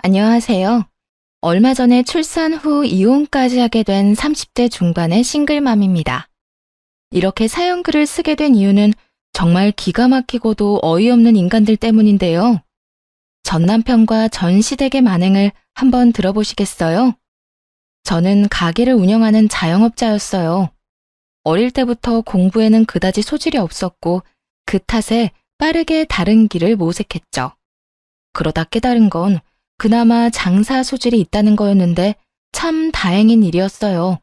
안녕하세요. 얼마 전에 출산 후 이혼까지 하게 된 30대 중반의 싱글맘입니다. 이렇게 사연글을 쓰게 된 이유는 정말 기가 막히고도 어이없는 인간들 때문인데요. 전 남편과 전 시댁의 만행을 한번 들어보시겠어요? 저는 가게를 운영하는 자영업자였어요. 어릴 때부터 공부에는 그다지 소질이 없었고 그 탓에 빠르게 다른 길을 모색했죠. 그러다 깨달은 건 그나마 장사 소질이 있다는 거였는데 참 다행인 일이었어요.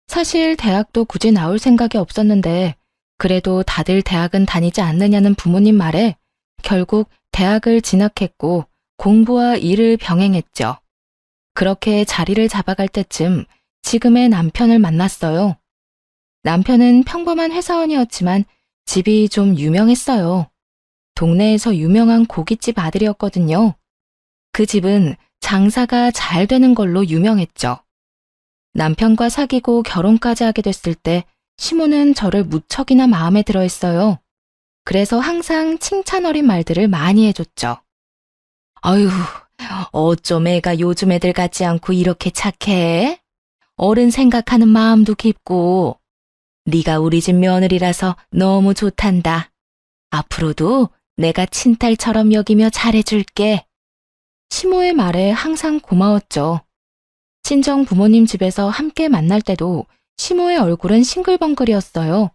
사실 대학도 굳이 나올 생각이 없었는데 그래도 다들 대학은 다니지 않느냐는 부모님 말에 결국 대학을 진학했고 공부와 일을 병행했죠. 그렇게 자리를 잡아갈 때쯤 지금의 남편을 만났어요. 남편은 평범한 회사원이었지만 집이 좀 유명했어요. 동네에서 유명한 고깃집 아들이었거든요. 그 집은 장사가 잘 되는 걸로 유명했죠. 남편과 사귀고 결혼까지 하게 됐을 때 시모는 저를 무척이나 마음에 들어 했어요. 그래서 항상 칭찬 어린 말들을 많이 해줬죠. 아유, 어쩜 애가 요즘 애들 같지 않고 이렇게 착해? 어른 생각하는 마음도 깊고 네가 우리 집 며느리라서 너무 좋단다. 앞으로도 내가 친딸처럼 여기며 잘해줄게. 시모의 말에 항상 고마웠죠. 친정 부모님 집에서 함께 만날 때도 시모의 얼굴은 싱글벙글이었어요.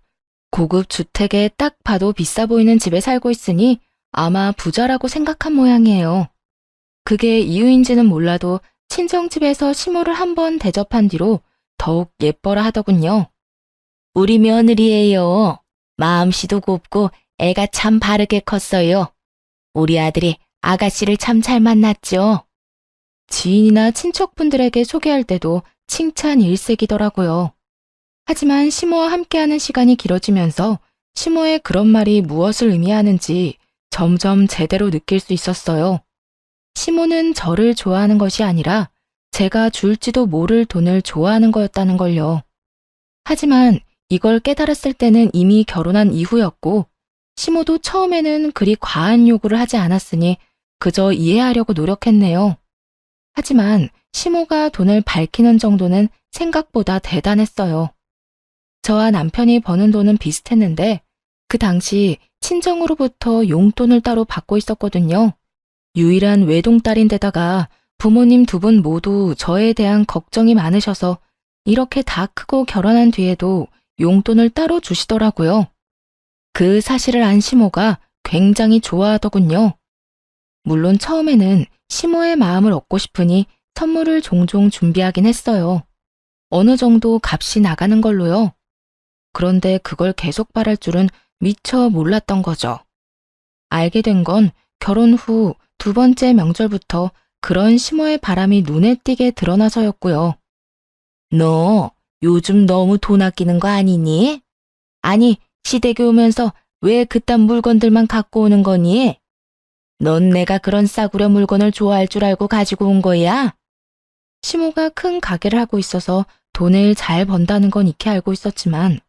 고급 주택에 딱 봐도 비싸 보이는 집에 살고 있으니 아마 부자라고 생각한 모양이에요. 그게 이유인지는 몰라도 친정집에서 시모를 한번 대접한 뒤로 더욱 예뻐라 하더군요. 우리 며느리예요. 마음씨도 곱고 애가 참 바르게 컸어요. 우리 아들이 아가씨를 참 잘 만났죠. 지인이나 친척분들에게 소개할 때도 칭찬 일색이더라고요. 하지만 시모와 함께하는 시간이 길어지면서 시모의 그런 말이 무엇을 의미하는지 점점 제대로 느낄 수 있었어요. 시모는 저를 좋아하는 것이 아니라 제가 줄지도 모를 돈을 좋아하는 거였다는 걸요. 하지만 이걸 깨달았을 때는 이미 결혼한 이후였고 시모도 처음에는 그리 과한 요구를 하지 않았으니 그저 이해하려고 노력했네요. 하지만 시모가 돈을 밝히는 정도는 생각보다 대단했어요. 저와 남편이 버는 돈은 비슷했는데 그 당시 친정으로부터 용돈을 따로 받고 있었거든요. 유일한 외동딸인데다가 부모님 두 분 모두 저에 대한 걱정이 많으셔서 이렇게 다 크고 결혼한 뒤에도 용돈을 따로 주시더라고요. 그 사실을 안 시모가 굉장히 좋아하더군요. 물론 처음에는 시모의 마음을 얻고 싶으니 선물을 종종 준비하긴 했어요. 어느 정도 값이 나가는 걸로요. 그런데 그걸 계속 바랄 줄은 미처 몰랐던 거죠. 알게 된 건 결혼 후 두 번째 명절부터 그런 시모의 바람이 눈에 띄게 드러나서였고요. 너 요즘 너무 돈 아끼는 거 아니니? 아니, 시댁에 오면서 왜 그딴 물건들만 갖고 오는 거니? 넌 내가 그런 싸구려 물건을 좋아할 줄 알고 가지고 온 거야? 시모가 큰 가게를 하고 있어서 돈을 잘 번다는 건 익히 알고 있었지만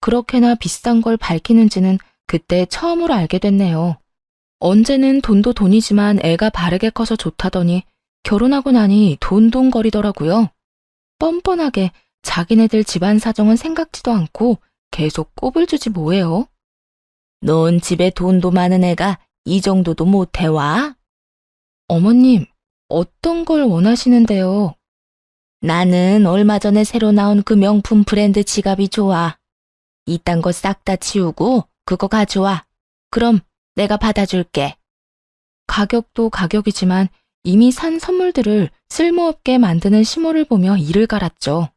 그렇게나 비싼 걸 밝히는지는 그때 처음으로 알게 됐네요. 언제는 돈도 돈이지만 애가 바르게 커서 좋다더니 결혼하고 나니 돈돈거리더라고요. 뻔뻔하게 자기네들 집안 사정은 생각지도 않고 계속 꼽을 주지 뭐예요. 넌 집에 돈도 많은 애가 이 정도도 못 해와? 어머님, 어떤 걸 원하시는데요? 나는 얼마 전에 새로 나온 그 명품 브랜드 지갑이 좋아. 이딴 거 싹 다 치우고 그거 가져와. 그럼 내가 받아줄게. 가격도 가격이지만 이미 산 선물들을 쓸모없게 만드는 시모를 보며 이를 갈았죠.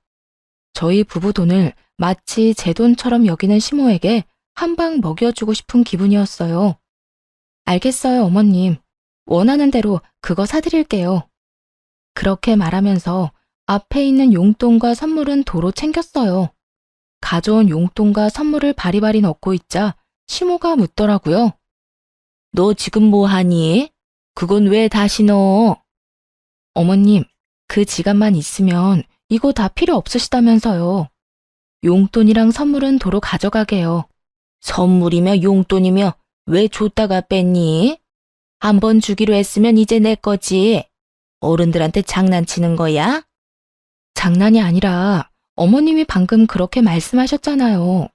저희 부부 돈을 마치 제 돈처럼 여기는 시모에게 한 방 먹여주고 싶은 기분이었어요. 알겠어요, 어머님. 원하는 대로 그거 사드릴게요. 그렇게 말하면서 앞에 있는 용돈과 선물은 도로 챙겼어요. 가져온 용돈과 선물을 바리바리 넣고 있자 시모가 묻더라고요. 너 지금 뭐 하니? 그건 왜 다시 넣어? 어머님, 그 지갑만 있으면 이거 다 필요 없으시다면서요. 용돈이랑 선물은 도로 가져가게요. 선물이며 용돈이며 왜 줬다가 뺐니? 한 번 주기로 했으면 이제 내 거지. 어른들한테 장난치는 거야? 장난이 아니라 어머님이 방금 그렇게 말씀하셨잖아요.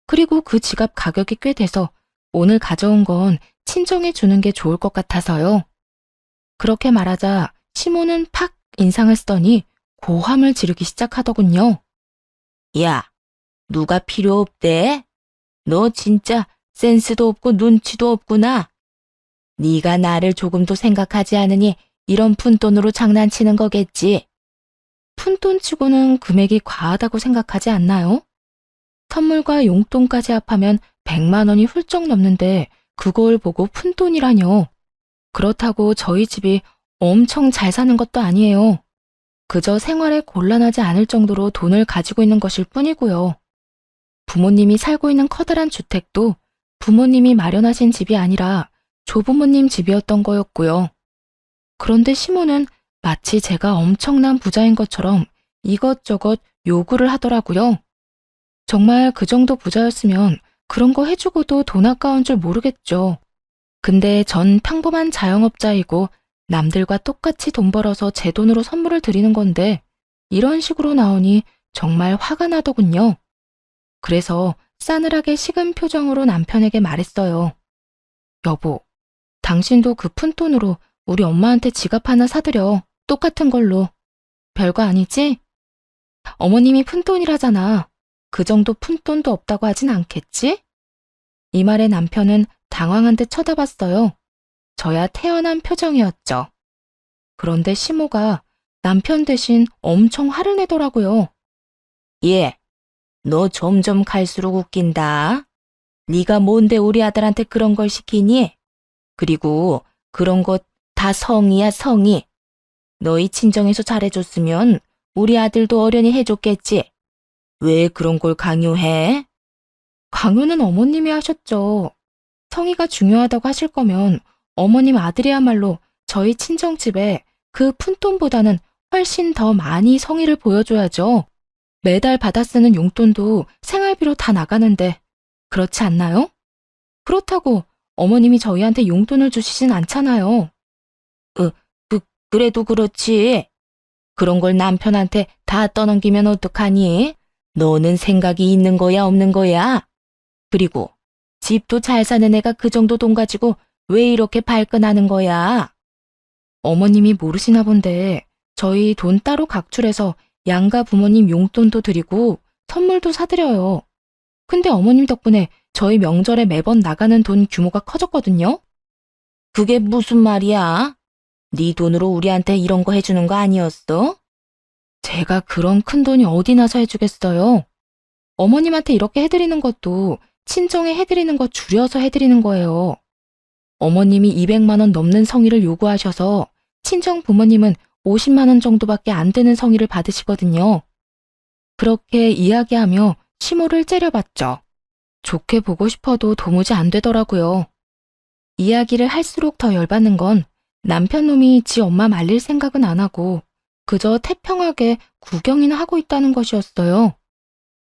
그리고 그 지갑 가격이 꽤 돼서 오늘 가져온 건 친정에 주는 게 좋을 것 같아서요. 그렇게 말하자 시모는 팍 인상을 쓰더니 고함을 지르기 시작하더군요. 야, 누가 필요 없대? 너 진짜 센스도 없고 눈치도 없구나. 네가 나를 조금도 생각하지 않으니 이런 푼돈으로 장난치는 거겠지. 푼돈치고는 금액이 과하다고 생각하지 않나요? 선물과 용돈까지 합하면 100만 원이 훌쩍 넘는데 그걸 보고 푼돈이라뇨. 그렇다고 저희 집이 엄청 잘 사는 것도 아니에요. 그저 생활에 곤란하지 않을 정도로 돈을 가지고 있는 것일 뿐이고요. 부모님이 살고 있는 커다란 주택도 부모님이 마련하신 집이 아니라 조부모님 집이었던 거였고요. 그런데 시모는 마치 제가 엄청난 부자인 것처럼 이것저것 요구를 하더라고요. 정말 그 정도 부자였으면 그런 거 해주고도 돈 아까운 줄 모르겠죠. 근데 전 평범한 자영업자이고 남들과 똑같이 돈 벌어서 제 돈으로 선물을 드리는 건데 이런 식으로 나오니 정말 화가 나더군요. 그래서 싸늘하게 식은 표정으로 남편에게 말했어요. 여보, 당신도 그 푼돈으로 우리 엄마한테 지갑 하나 사드려. 똑같은 걸로. 별거 아니지? 어머님이 푼돈이라잖아. 그 정도 푼돈도 없다고 하진 않겠지? 이 말에 남편은 당황한 듯 쳐다봤어요. 저야 태연한 표정이었죠. 그런데 시모가 남편 대신 엄청 화를 내더라고요. 얘, 너 점점 갈수록 웃긴다. 네가 뭔데 우리 아들한테 그런 걸 시키니? 그리고 그런 것 다 성의야, 성의. 너희 친정에서 잘해줬으면 우리 아들도 어련히 해줬겠지. 왜 그런 걸 강요해? 강요는 어머님이 하셨죠. 성의가 중요하다고 하실 거면 어머님 아들이야말로 저희 친정집에 그 푼돈보다는 훨씬 더 많이 성의를 보여줘야죠. 매달 받아 쓰는 용돈도 생활비로 다 나가는데 그렇지 않나요? 그렇다고 어머님이 저희한테 용돈을 주시진 않잖아요. 그래도 그렇지. 그런 걸 남편한테 다 떠넘기면 어떡하니? 너는 생각이 있는 거야, 없는 거야? 그리고 집도 잘 사는 애가 그 정도 돈 가지고 왜 이렇게 발끈하는 거야? 어머님이 모르시나 본데 저희 돈 따로 각출해서 양가 부모님 용돈도 드리고 선물도 사드려요. 근데 어머님 덕분에 저희 명절에 매번 나가는 돈 규모가 커졌거든요. 그게 무슨 말이야? 네 돈으로 우리한테 이런 거 해주는 거 아니었어? 제가 그런 큰 돈이 어디 나서 해주겠어요. 어머님한테 이렇게 해드리는 것도 친정에 해드리는 거 줄여서 해드리는 거예요. 어머님이 200만 원 넘는 성의를 요구하셔서 친정 부모님은 50만 원 정도밖에 안 되는 성의를 받으시거든요. 그렇게 이야기하며 시모를 째려봤죠. 좋게 보고 싶어도 도무지 안 되더라고요. 이야기를 할수록 더 열받는 건 남편 놈이 지 엄마 말릴 생각은 안 하고 그저 태평하게 구경이나 하고 있다는 것이었어요.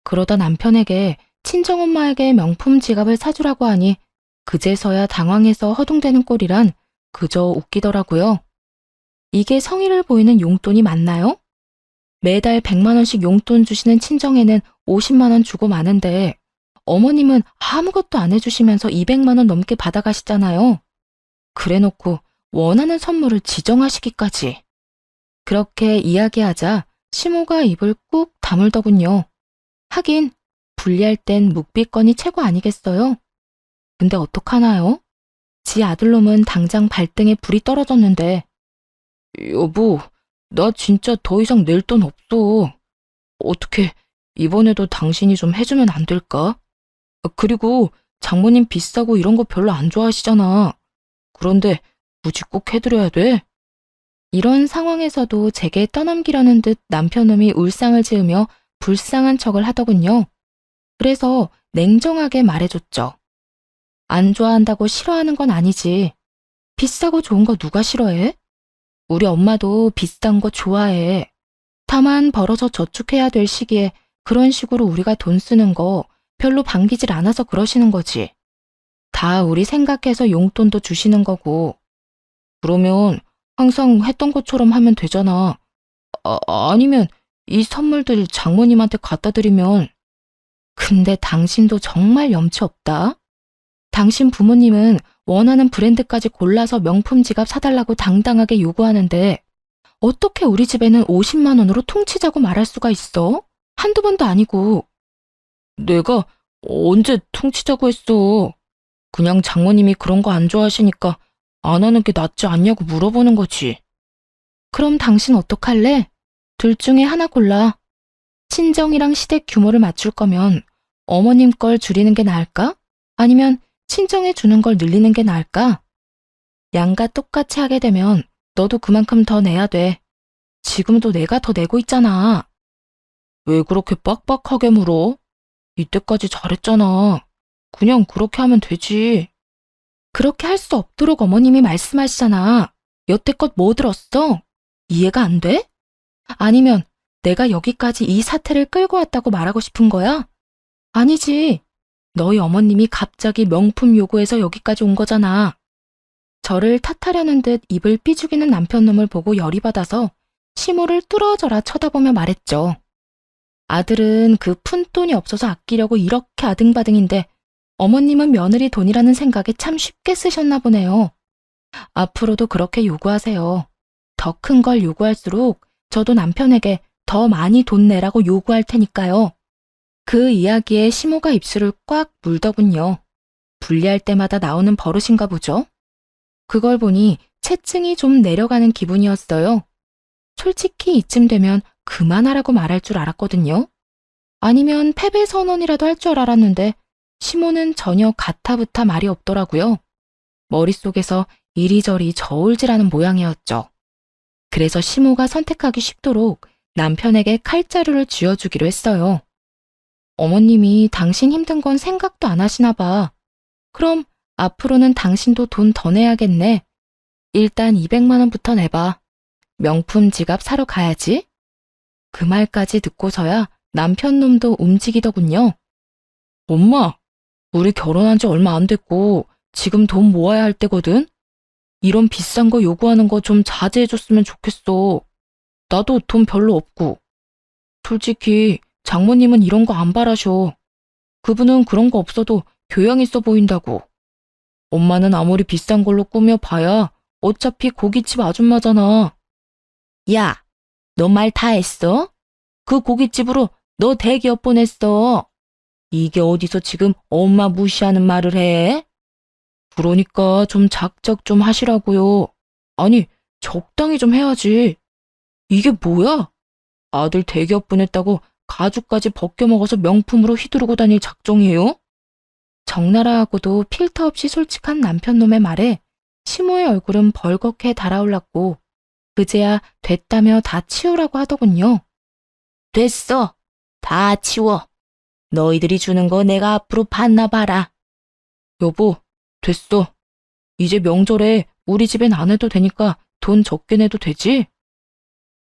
그러다 남편에게 친정엄마에게 명품 지갑을 사주라고 하니 그제서야 당황해서 허둥대는 꼴이란 그저 웃기더라고요. 이게 성의를 보이는 용돈이 맞나요? 매달 100만 원씩 용돈 주시는 친정에는 50만 원 주고 마는데 어머님은 아무것도 안 해주시면서 200만 원 넘게 받아가시잖아요. 그래놓고 원하는 선물을 지정하시기까지. 그렇게 이야기하자 시모가 입을 꾹 다물더군요. 하긴 분리할 땐 묵비권이 최고 아니겠어요? 근데 어떡하나요? 지 아들놈은 당장 발등에 불이 떨어졌는데 여보, 나 진짜 더 이상 낼 돈 없어. 어떻게 이번에도 당신이 좀 해주면 안 될까? 그리고 장모님 비싸고 이런 거 별로 안 좋아하시잖아. 그런데 굳이 꼭 해드려야 돼? 이런 상황에서도 제게 떠넘기려는 듯 남편놈이 울상을 지으며 불쌍한 척을 하더군요. 그래서 냉정하게 말해줬죠. 안 좋아한다고 싫어하는 건 아니지. 비싸고 좋은 거 누가 싫어해? 우리 엄마도 비싼 거 좋아해. 다만 벌어서 저축해야 될 시기에 그런 식으로 우리가 돈 쓰는 거 별로 반기질 않아서 그러시는 거지. 다 우리 생각해서 용돈도 주시는 거고. 그러면 항상 했던 것처럼 하면 되잖아. 아니면 이 선물들 장모님한테 갖다 드리면. 근데 당신도 정말 염치 없다. 당신 부모님은 원하는 브랜드까지 골라서 명품 지갑 사달라고 당당하게 요구하는데 어떻게 우리 집에는 50만 원으로 퉁치자고 말할 수가 있어? 한두 번도 아니고. 내가 언제 퉁치자고 했어? 그냥 장모님이 그런 거 안 좋아하시니까 안 하는 게 낫지 않냐고 물어보는 거지. 그럼 당신 어떡할래? 둘 중에 하나 골라. 친정이랑 시댁 규모를 맞출 거면 어머님 걸 줄이는 게 나을까? 아니면 친정에 주는 걸 늘리는 게 나을까? 양가 똑같이 하게 되면 너도 그만큼 더 내야 돼. 지금도 내가 더 내고 있잖아. 왜 그렇게 빡빡하게 물어? 이때까지 잘했잖아. 그냥 그렇게 하면 되지. 그렇게 할 수 없도록 어머님이 말씀하시잖아. 여태껏 뭐 들었어? 이해가 안 돼? 아니면 내가 여기까지 이 사태를 끌고 왔다고 말하고 싶은 거야? 아니지. 너희 어머님이 갑자기 명품 요구해서 여기까지 온 거잖아. 저를 탓하려는 듯 입을 삐죽이는 남편놈을 보고 열이 받아서 시모를 뚫어져라 쳐다보며 말했죠. 아들은 그 푼돈이 없어서 아끼려고 이렇게 아등바등인데 어머님은 며느리 돈이라는 생각에 참 쉽게 쓰셨나 보네요. 앞으로도 그렇게 요구하세요. 더 큰 걸 요구할수록 저도 남편에게 더 많이 돈 내라고 요구할 테니까요. 그 이야기에 시모가 입술을 꽉 물더군요. 분리할 때마다 나오는 버릇인가 보죠. 그걸 보니 체증이 좀 내려가는 기분이었어요. 솔직히 이쯤 되면 그만하라고 말할 줄 알았거든요. 아니면 패배 선언이라도 할 줄 알았는데 시모는 전혀 가타부타 말이 없더라고요. 머릿속에서 이리저리 저울질하는 모양이었죠. 그래서 시모가 선택하기 쉽도록 남편에게 칼자루를 쥐어주기로 했어요. 어머님이 당신 힘든 건 생각도 안 하시나 봐. 그럼 앞으로는 당신도 돈 더 내야겠네. 일단 200만 원부터 내봐. 명품 지갑 사러 가야지. 그 말까지 듣고서야 남편 놈도 움직이더군요. 엄마, 우리 결혼한 지 얼마 안 됐고 지금 돈 모아야 할 때거든? 이런 비싼 거 요구하는 거 좀 자제해줬으면 좋겠어. 나도 돈 별로 없고. 솔직히 장모님은 이런 거 안 바라셔. 그분은 그런 거 없어도 교양 있어 보인다고. 엄마는 아무리 비싼 걸로 꾸며봐야 어차피 고깃집 아줌마잖아. 야, 너 말 다 했어? 그 고깃집으로 너 대기업 보냈어. 이게 어디서 지금 엄마 무시하는 말을 해? 그러니까 좀 작작 좀 하시라고요. 아니, 적당히 좀 해야지. 이게 뭐야? 아들 대기업 보냈다고 가죽까지 벗겨먹어서 명품으로 휘두르고 다닐 작정이에요? 적나라하고도 필터 없이 솔직한 남편놈의 말에 시모의 얼굴은 벌겋게 달아올랐고 그제야 됐다며 다 치우라고 하더군요. 됐어. 다 치워. 너희들이 주는 거 내가 앞으로 받나 봐라. 여보, 됐어. 이제 명절에 우리 집엔 안 해도 되니까 돈 적게 내도 되지?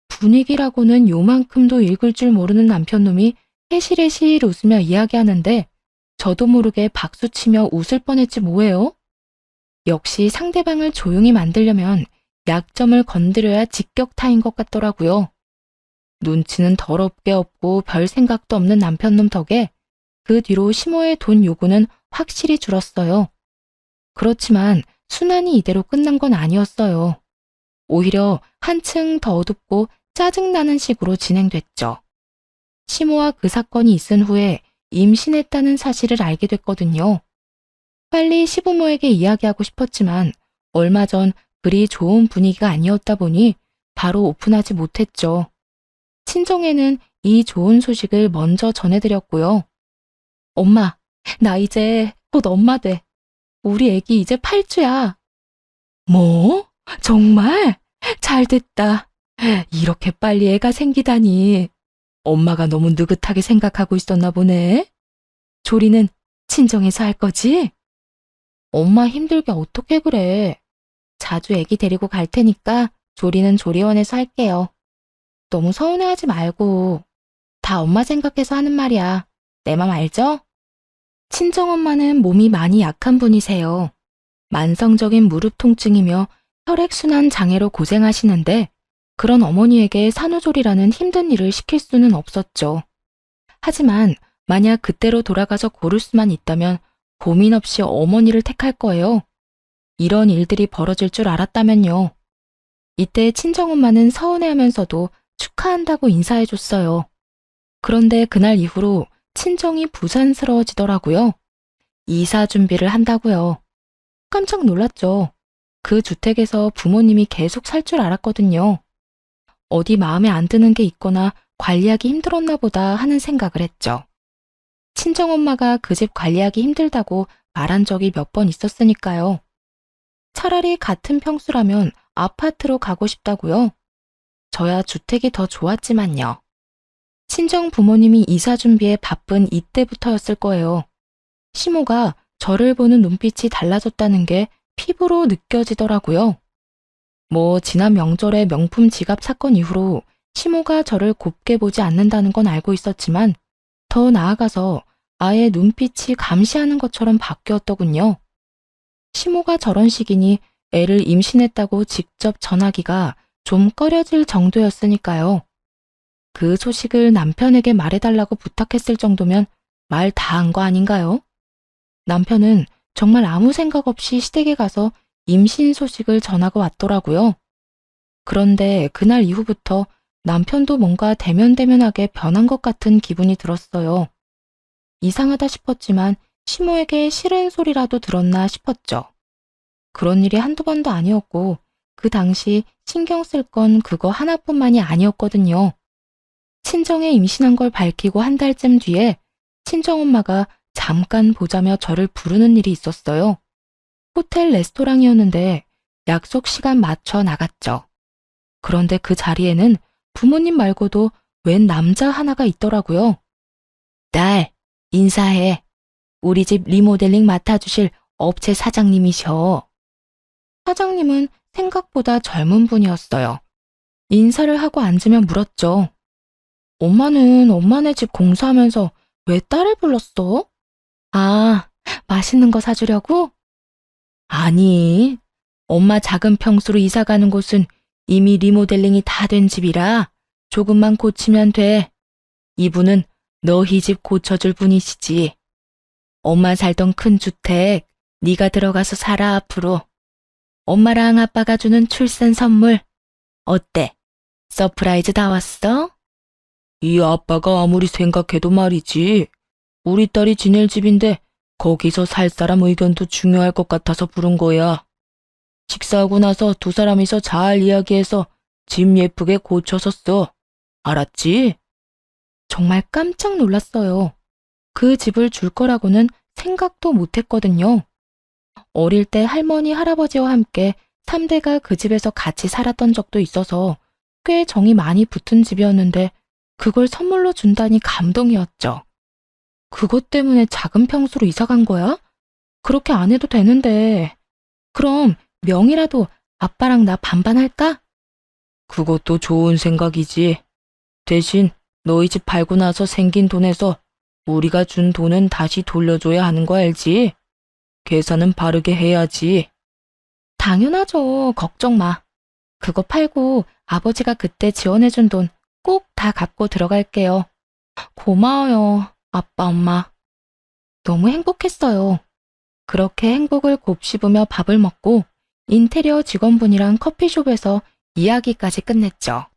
분위기라고는 요만큼도 읽을 줄 모르는 남편놈이 해실해실 웃으며 이야기하는데 저도 모르게 박수치며 웃을 뻔했지 뭐예요? 역시 상대방을 조용히 만들려면 약점을 건드려야 직격타인 것 같더라고요. 눈치는 더럽게 없고 별 생각도 없는 남편놈 덕에 그 뒤로 시모의 돈 요구는 확실히 줄었어요. 그렇지만 순환이 이대로 끝난 건 아니었어요. 오히려 한층 더 어둡고 짜증나는 식으로 진행됐죠. 시모와 그 사건이 있은 후에 임신했다는 사실을 알게 됐거든요. 빨리 시부모에게 이야기하고 싶었지만 얼마 전 그리 좋은 분위기가 아니었다 보니 바로 오픈하지 못했죠. 친정에는 이 좋은 소식을 먼저 전해드렸고요. 엄마, 나 이제 곧 엄마 돼. 우리 애기 이제 8주야. 뭐? 정말? 잘 됐다. 이렇게 빨리 애가 생기다니. 엄마가 너무 느긋하게 생각하고 있었나 보네. 조리는 친정에서 할 거지? 엄마 힘들게 어떻게 그래. 자주 애기 데리고 갈 테니까 조리는 조리원에서 할게요. 너무 서운해하지 말고. 다 엄마 생각해서 하는 말이야. 내 맘 알죠? 친정엄마는 몸이 많이 약한 분이세요. 만성적인 무릎 통증이며 혈액순환 장애로 고생하시는데 그런 어머니에게 산후조리라는 힘든 일을 시킬 수는 없었죠. 하지만 만약 그때로 돌아가서 고를 수만 있다면 고민 없이 어머니를 택할 거예요. 이런 일들이 벌어질 줄 알았다면요. 이때 친정엄마는 서운해하면서도 축하한다고 인사해줬어요. 그런데 그날 이후로 친정이 부산스러워지더라고요. 이사 준비를 한다고요. 깜짝 놀랐죠. 그 주택에서 부모님이 계속 살 줄 알았거든요. 어디 마음에 안 드는 게 있거나 관리하기 힘들었나 보다 하는 생각을 했죠. 친정엄마가 그 집 관리하기 힘들다고 말한 적이 몇 번 있었으니까요. 차라리 같은 평수라면 아파트로 가고 싶다고요. 저야 주택이 더 좋았지만요. 친정 부모님이 이사 준비에 바쁜 이때부터였을 거예요. 시모가 저를 보는 눈빛이 달라졌다는 게 피부로 느껴지더라고요. 지난 명절에 명품 지갑 사건 이후로 시모가 저를 곱게 보지 않는다는 건 알고 있었지만 더 나아가서 아예 눈빛이 감시하는 것처럼 바뀌었더군요. 시모가 저런 식이니 애를 임신했다고 직접 전하기가 좀 꺼려질 정도였으니까요. 그 소식을 남편에게 말해달라고 부탁했을 정도면 말 다 한 거 아닌가요? 남편은 정말 아무 생각 없이 시댁에 가서 임신 소식을 전하고 왔더라고요. 그런데 그날 이후부터 남편도 뭔가 대면대면하게 변한 것 같은 기분이 들었어요. 이상하다 싶었지만 시모에게 싫은 소리라도 들었나 싶었죠. 그런 일이 한두 번도 아니었고 그 당시 신경 쓸 건 그거 하나뿐만이 아니었거든요. 친정에 임신한 걸 밝히고 한 달쯤 뒤에 친정엄마가 잠깐 보자며 저를 부르는 일이 있었어요. 호텔 레스토랑이었는데 약속 시간 맞춰 나갔죠. 그런데 그 자리에는 부모님 말고도 웬 남자 하나가 있더라고요. 딸, 인사해. 우리 집 리모델링 맡아주실 업체 사장님이셔. 사장님은 생각보다 젊은 분이었어요. 인사를 하고 앉으면 물었죠. 엄마는 엄마네 집 공사하면서 왜 딸을 불렀어? 아, 맛있는 거 사주려고? 아니, 엄마 작은 평수로 이사 가는 곳은 이미 리모델링이 다 된 집이라 조금만 고치면 돼. 이분은 너희 집 고쳐줄 분이시지. 엄마 살던 큰 주택 네가 들어가서 살아 앞으로. 엄마랑 아빠가 주는 출산 선물. 어때? 서프라이즈 다 왔어? 이 아빠가 아무리 생각해도 말이지. 우리 딸이 지낼 집인데 거기서 살 사람 의견도 중요할 것 같아서 부른 거야. 식사하고 나서 두 사람이서 잘 이야기해서 집 예쁘게 고쳐서 써. 알았지? 정말 깜짝 놀랐어요. 그 집을 줄 거라고는 생각도 못 했거든요. 어릴 때 할머니, 할아버지와 함께 3대가 그 집에서 같이 살았던 적도 있어서 꽤 정이 많이 붙은 집이었는데 그걸 선물로 준다니 감동이었죠. 그것 때문에 작은 평수로 이사 간 거야? 그렇게 안 해도 되는데. 그럼 명이라도 아빠랑 나 반반할까? 그것도 좋은 생각이지. 대신 너희 집 팔고 나서 생긴 돈에서 우리가 준 돈은 다시 돌려줘야 하는 거 알지? 계산은 바르게 해야지. 당연하죠. 걱정 마. 그거 팔고 아버지가 그때 지원해준 돈 꼭 다 갚고 들어갈게요. 고마워요, 아빠, 엄마. 너무 행복했어요. 그렇게 행복을 곱씹으며 밥을 먹고 인테리어 직원분이랑 커피숍에서 이야기까지 끝냈죠.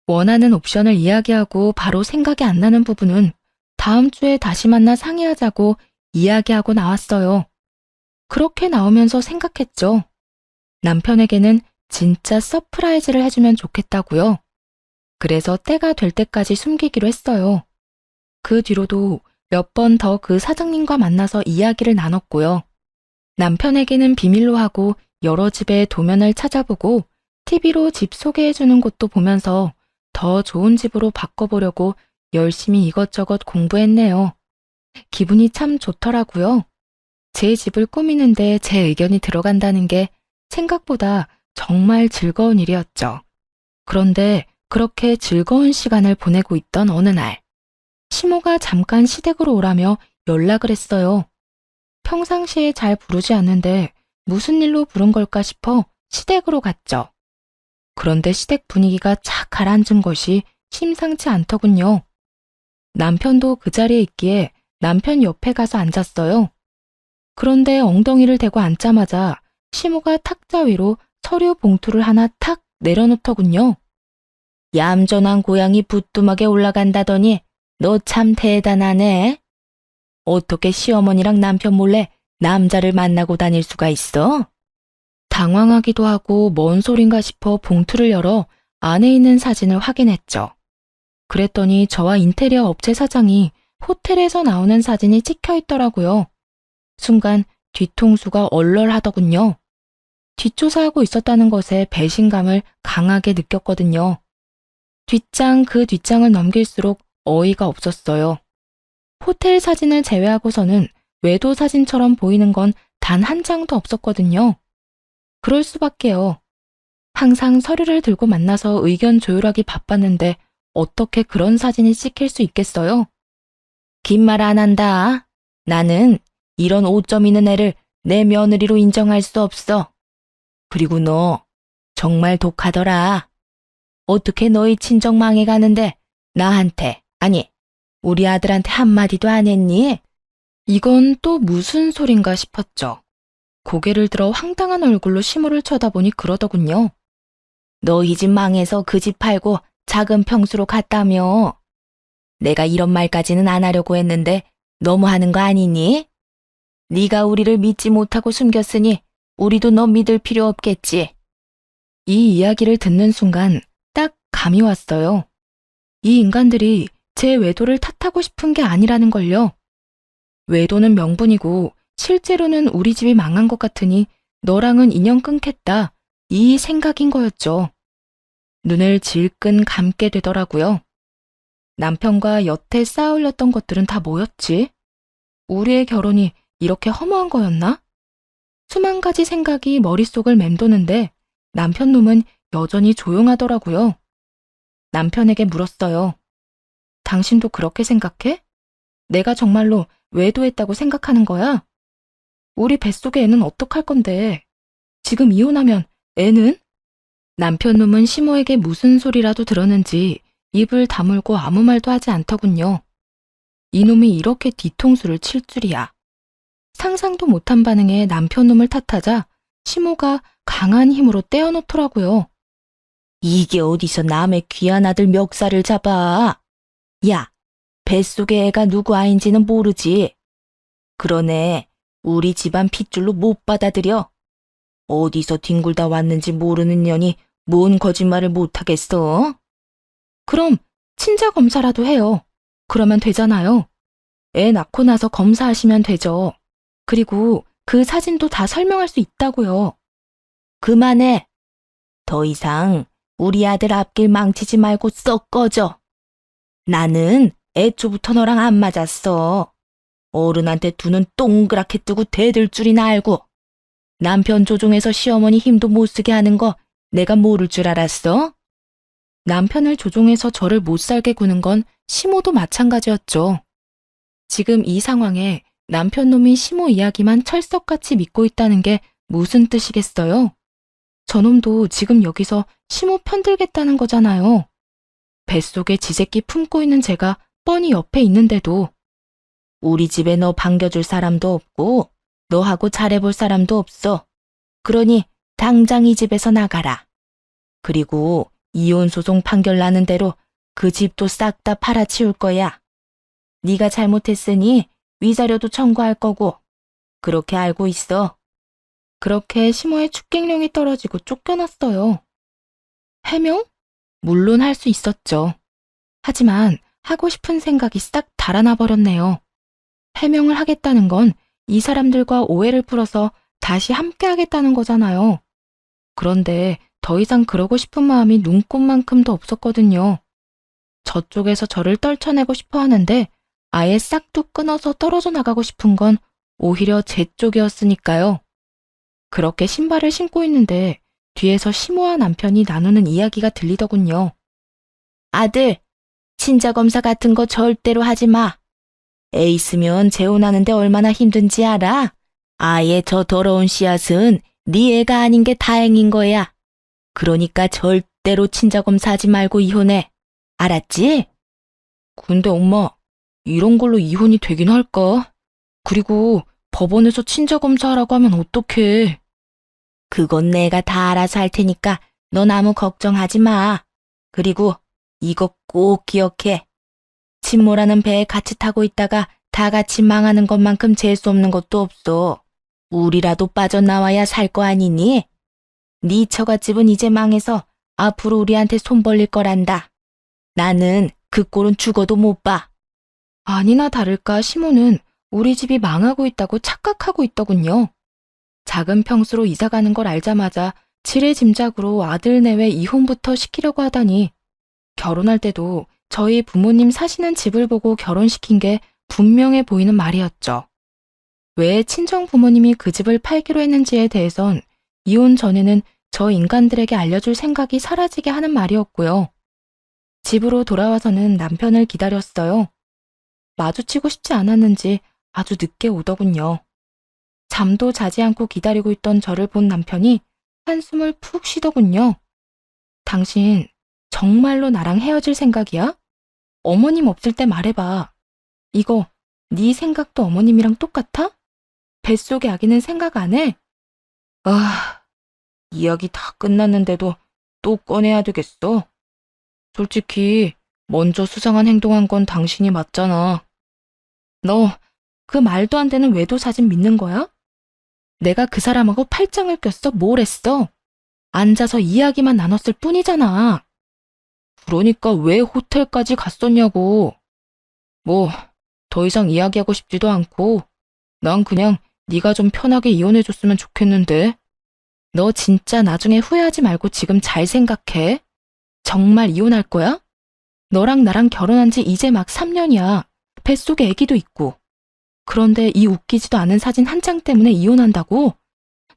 원하는 옵션을 이야기하고 바로 생각이 안 나는 부분은 다음 주에 다시 만나 상의하자고 이야기하고 나왔어요. 그렇게 나오면서 생각했죠. 남편에게는 진짜 서프라이즈를 해주면 좋겠다고요. 그래서 때가 될 때까지 숨기기로 했어요. 그 뒤로도 몇 번 더 그 사장님과 만나서 이야기를 나눴고요. 남편에게는 비밀로 하고 여러 집의 도면을 찾아보고 TV로 집 소개해주는 곳도 보면서 더 좋은 집으로 바꿔보려고 열심히 이것저것 공부했네요. 기분이 참 좋더라고요. 제 집을 꾸미는데 제 의견이 들어간다는 게 생각보다 정말 즐거운 일이었죠. 그런데 그렇게 즐거운 시간을 보내고 있던 어느 날, 시모가 잠깐 시댁으로 오라며 연락을 했어요. 평상시에 잘 부르지 않는데 무슨 일로 부른 걸까 싶어 시댁으로 갔죠. 그런데 시댁 분위기가 착 가라앉은 것이 심상치 않더군요. 남편도 그 자리에 있기에 남편 옆에 가서 앉았어요. 그런데 엉덩이를 대고 앉자마자 시모가 탁자 위로 서류 봉투를 하나 탁 내려놓더군요. 얌전한 고양이 부뚜막에 올라간다더니 너 참 대단하네. 어떻게 시어머니랑 남편 몰래 남자를 만나고 다닐 수가 있어? 당황하기도 하고 뭔 소린가 싶어 봉투를 열어 안에 있는 사진을 확인했죠. 그랬더니 저와 인테리어 업체 사장이 호텔에서 나오는 사진이 찍혀 있더라고요. 순간 뒤통수가 얼얼하더군요. 뒷조사하고 있었다는 것에 배신감을 강하게 느꼈거든요. 뒷장 그 뒷장을 넘길수록 어이가 없었어요. 호텔 사진을 제외하고서는 외도 사진처럼 보이는 건 단 한 장도 없었거든요. 그럴 수밖에요. 항상 서류를 들고 만나서 의견 조율하기 바빴는데 어떻게 그런 사진이 찍힐 수 있겠어요? 긴 말 안 한다. 나는 이런 오점 있는 애를 내 며느리로 인정할 수 없어. 그리고 너 정말 독하더라. 어떻게 너희 친정 망해가는데 나한테, 아니 우리 아들한테 한마디도 안 했니? 이건 또 무슨 소린가 싶었죠. 고개를 들어 황당한 얼굴로 시모를 쳐다보니 그러더군요. 너희 집 망해서 그 집 팔고 작은 평수로 갔다며. 내가 이런 말까지는 안 하려고 했는데 너무하는 거 아니니? 네가 우리를 믿지 못하고 숨겼으니 우리도 너 믿을 필요 없겠지. 이 이야기를 듣는 순간 딱 감이 왔어요. 이 인간들이 제 외도를 탓하고 싶은 게 아니라는 걸요. 외도는 명분이고 실제로는 우리 집이 망한 것 같으니 너랑은 인연 끊겠다. 이 생각인 거였죠. 눈을 질끈 감게 되더라고요. 남편과 여태 쌓아올렸던 것들은 다 뭐였지? 우리의 결혼이 이렇게 허무한 거였나? 수만 가지 생각이 머릿속을 맴도는데 남편 놈은 여전히 조용하더라고요. 남편에게 물었어요. 당신도 그렇게 생각해? 내가 정말로 외도했다고 생각하는 거야? 우리 뱃속의 애는 어떡할 건데? 지금 이혼하면 애는? 남편 놈은 시모에게 무슨 소리라도 들었는지 입을 다물고 아무 말도 하지 않더군요. 이놈이 이렇게 뒤통수를 칠 줄이야. 상상도 못한 반응에 남편 놈을 탓하자 시모가 강한 힘으로 떼어놓더라고요. 이게 어디서 남의 귀한 아들 멱살을 잡아. 야, 뱃속의 애가 누구 아인지는 모르지. 그러네, 우리 집안 핏줄로 못 받아들여. 어디서 뒹굴다 왔는지 모르는 년이 뭔 거짓말을 못하겠어? 그럼 친자 검사라도 해요. 그러면 되잖아요. 애 낳고 나서 검사하시면 되죠. 그리고 그 사진도 다 설명할 수 있다고요. 그만해. 더 이상 우리 아들 앞길 망치지 말고 썩 꺼져. 나는 애초부터 너랑 안 맞았어. 어른한테 두 눈 동그랗게 뜨고 대들 줄이나 알고. 남편 조종해서 시어머니 힘도 못 쓰게 하는 거 내가 모를 줄 알았어? 남편을 조종해서 저를 못 살게 구는 건 시모도 마찬가지였죠. 지금 이 상황에 남편 놈이 시모 이야기만 철석같이 믿고 있다는 게 무슨 뜻이겠어요? 저놈도 지금 여기서 시모 편들겠다는 거잖아요. 뱃속에 지새끼 품고 있는 제가 뻔히 옆에 있는데도. 우리 집에 너 반겨줄 사람도 없고 너하고 잘해볼 사람도 없어. 그러니 당장 이 집에서 나가라. 그리고 이혼 소송 판결 나는 대로 그 집도 싹 다 팔아치울 거야. 네가 잘못했으니 위자료도 청구할 거고. 그렇게 알고 있어. 그렇게 시모의 축객령이 떨어지고 쫓겨났어요. 해명? 물론 할 수 있었죠. 하지만 하고 싶은 생각이 싹 달아나 버렸네요. 해명을 하겠다는 건 이 사람들과 오해를 풀어서 다시 함께 하겠다는 거잖아요. 그런데 더 이상 그러고 싶은 마음이 눈꽃만큼도 없었거든요. 저쪽에서 저를 떨쳐내고 싶어 하는데 아예 싹둑 끊어서 떨어져 나가고 싶은 건 오히려 제 쪽이었으니까요. 그렇게 신발을 신고 있는데 뒤에서 시모와 남편이 나누는 이야기가 들리더군요. 아들, 친자 검사 같은 거 절대로 하지 마. 애 있으면 재혼하는데 얼마나 힘든지 알아? 아예 저 더러운 씨앗은 네 애가 아닌 게 다행인 거야. 그러니까 절대로 친자검사 하지 말고 이혼해. 알았지? 근데 엄마, 이런 걸로 이혼이 되긴 할까? 그리고 법원에서 친자검사하라고 하면 어떡해. 그건 내가 다 알아서 할 테니까 넌 아무 걱정하지 마. 그리고 이거 꼭 기억해. 침몰하는 배에 같이 타고 있다가 다 같이 망하는 것만큼 재수 없는 것도 없어. 우리라도 빠져나와야 살 거 아니니? 네 처갓집은 이제 망해서 앞으로 우리한테 손 벌릴 거란다. 나는 그 꼴은 죽어도 못 봐. 아니나 다를까 시모는 우리 집이 망하고 있다고 착각하고 있더군요. 작은 평수로 이사 가는 걸 알자마자 지레짐작으로 아들 내외 이혼부터 시키려고 하다니, 결혼할 때도 저희 부모님 사시는 집을 보고 결혼시킨 게 분명해 보이는 말이었죠. 왜 친정 부모님이 그 집을 팔기로 했는지에 대해선 이혼 전에는 저 인간들에게 알려줄 생각이 사라지게 하는 말이었고요. 집으로 돌아와서는 남편을 기다렸어요. 마주치고 싶지 않았는지 아주 늦게 오더군요. 잠도 자지 않고 기다리고 있던 저를 본 남편이 한숨을 푹 쉬더군요. 당신 정말로 나랑 헤어질 생각이야? 어머님 없을 때 말해봐. 이거 네 생각도 어머님이랑 똑같아? 뱃속의 아기는 생각 안 해? 아, 이야기 다 끝났는데도 또 꺼내야 되겠어. 솔직히 먼저 수상한 행동한 건 당신이 맞잖아. 너 그 말도 안 되는 외도 사진 믿는 거야? 내가 그 사람하고 팔짱을 꼈어? 뭘 했어? 앉아서 이야기만 나눴을 뿐이잖아. 그러니까 왜 호텔까지 갔었냐고. 뭐, 더 이상 이야기하고 싶지도 않고, 난 그냥 네가 좀 편하게 이혼해줬으면 좋겠는데. 너 진짜 나중에 후회하지 말고 지금 잘 생각해. 정말 이혼할 거야? 너랑 나랑 결혼한 지 이제 막 3년이야. 뱃속에 아기도 있고. 그런데 이 웃기지도 않은 사진 한 장 때문에 이혼한다고?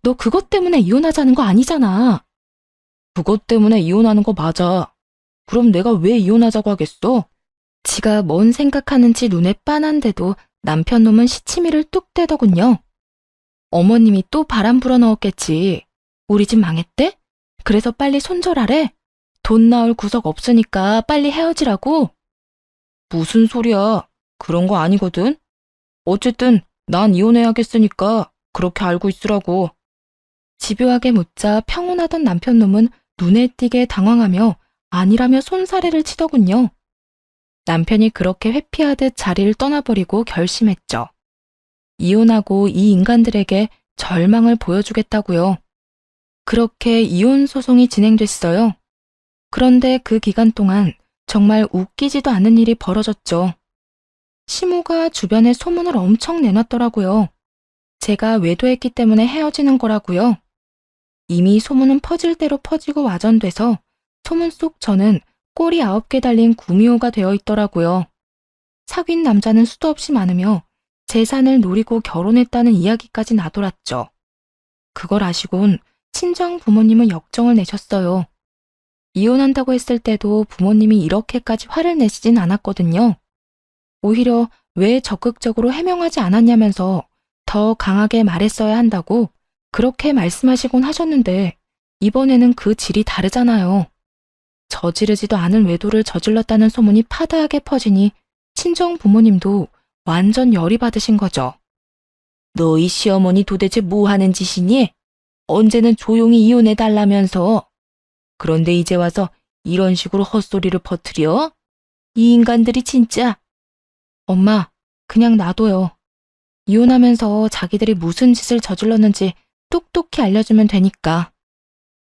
너 그것 때문에 이혼하자는 거 아니잖아. 그것 때문에 이혼하는 거 맞아. 그럼 내가 왜 이혼하자고 하겠어? 지가 뭔 생각하는지 눈에 빤한데도 남편 놈은 시치미를 뚝 떼더군요. 어머님이 또 바람 불어 넣었겠지. 우리 집 망했대? 그래서 빨리 손절하래? 돈 나올 구석 없으니까 빨리 헤어지라고? 무슨 소리야. 그런 거 아니거든. 어쨌든 난 이혼해야겠으니까 그렇게 알고 있으라고. 집요하게 묻자 평온하던 남편 놈은 눈에 띄게 당황하며 아니라며 손사래를 치더군요. 남편이 그렇게 회피하듯 자리를 떠나버리고 결심했죠. 이혼하고 이 인간들에게 절망을 보여주겠다고요. 그렇게 이혼 소송이 진행됐어요. 그런데 그 기간 동안 정말 웃기지도 않은 일이 벌어졌죠. 시모가 주변에 소문을 엄청 내놨더라고요. 제가 외도했기 때문에 헤어지는 거라고요. 이미 소문은 퍼질 대로 퍼지고 와전돼서 소문 속 저는 꼬리 9개 달린 구미호가 되어 있더라고요. 사귄 남자는 수도 없이 많으며 재산을 노리고 결혼했다는 이야기까지 나돌았죠. 그걸 아시곤 친정 부모님은 역정을 내셨어요. 이혼한다고 했을 때도 부모님이 이렇게까지 화를 내시진 않았거든요. 오히려 왜 적극적으로 해명하지 않았냐면서 더 강하게 말했어야 한다고 그렇게 말씀하시곤 하셨는데 이번에는 그 질이 다르잖아요. 저지르지도 않은 외도를 저질렀다는 소문이 파다하게 퍼지니 친정 부모님도 완전 열이 받으신 거죠. 너희 시어머니 도대체 뭐 하는 짓이니? 언제는 조용히 이혼해달라면서. 그런데 이제 와서 이런 식으로 헛소리를 퍼뜨려? 이 인간들이 진짜. 엄마, 그냥 놔둬요. 이혼하면서 자기들이 무슨 짓을 저질렀는지 똑똑히 알려주면 되니까.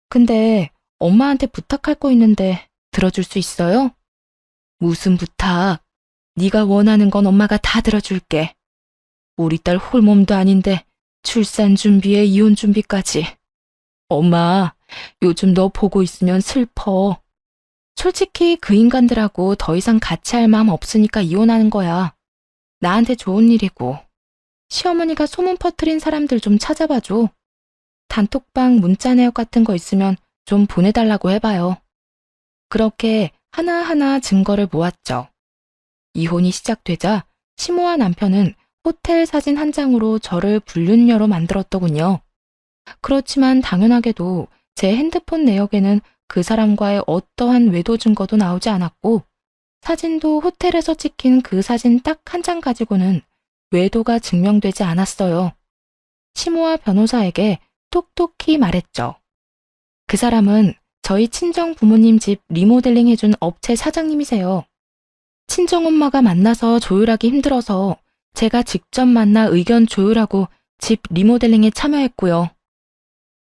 근데 엄마한테 부탁할 거 있는데 들어줄 수 있어요? 무슨 부탁? 네가 원하는 건 엄마가 다 들어줄게. 우리 딸 홀몸도 아닌데 출산 준비에 이혼 준비까지. 엄마, 요즘 너 보고 있으면 슬퍼. 솔직히 그 인간들하고 더 이상 같이 할 마음 없으니까 이혼하는 거야. 나한테 좋은 일이고. 시어머니가 소문 퍼뜨린 사람들 좀 찾아봐줘. 단톡방 문자 내역 같은 거 있으면 좀 보내달라고 해봐요. 그렇게 하나하나 증거를 모았죠. 이혼이 시작되자 시모와 남편은 호텔 사진 한 장으로 저를 불륜녀로 만들었더군요. 그렇지만 당연하게도 제 핸드폰 내역에는 그 사람과의 어떠한 외도 증거도 나오지 않았고, 사진도 호텔에서 찍힌 그 사진 딱 한 장 가지고는 외도가 증명되지 않았어요. 시모와 변호사에게 톡톡히 말했죠. 그 사람은 저희 친정 부모님 집 리모델링 해준 업체 사장님이세요. 친정엄마가 만나서 조율하기 힘들어서 제가 직접 만나 의견 조율하고 집 리모델링에 참여했고요.